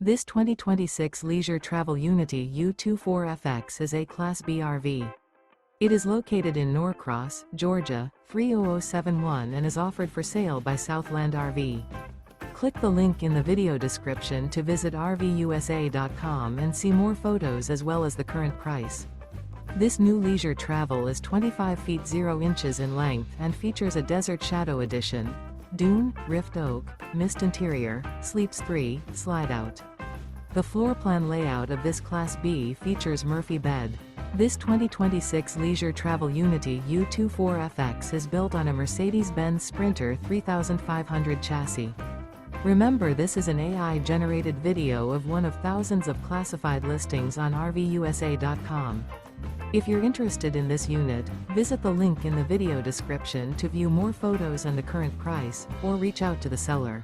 This 2026 Leisure Travel Unity U24FX is a Class B RV. It is located in Norcross, Georgia, 30071 and is offered for sale by Southland RV. Click the link in the video description to visit RVUSA.com and see more photos as well as the current price. This new leisure travel is 25 feet 0 inches in length and features a Desert Shadow Edition, Dune, Rift Oak, Mist Interior, Sleeps 3, Slideout. The floor plan layout of this Class B features Murphy bed. This 2026 Leisure Travel Unity U24FX is built on a Mercedes-Benz Sprinter 3500 chassis. Remember, this is an AI-generated video of one of thousands of classified listings on RVUSA.com. If you're interested in this unit, visit the link in the video description to view more photos and the current price, or reach out to the seller.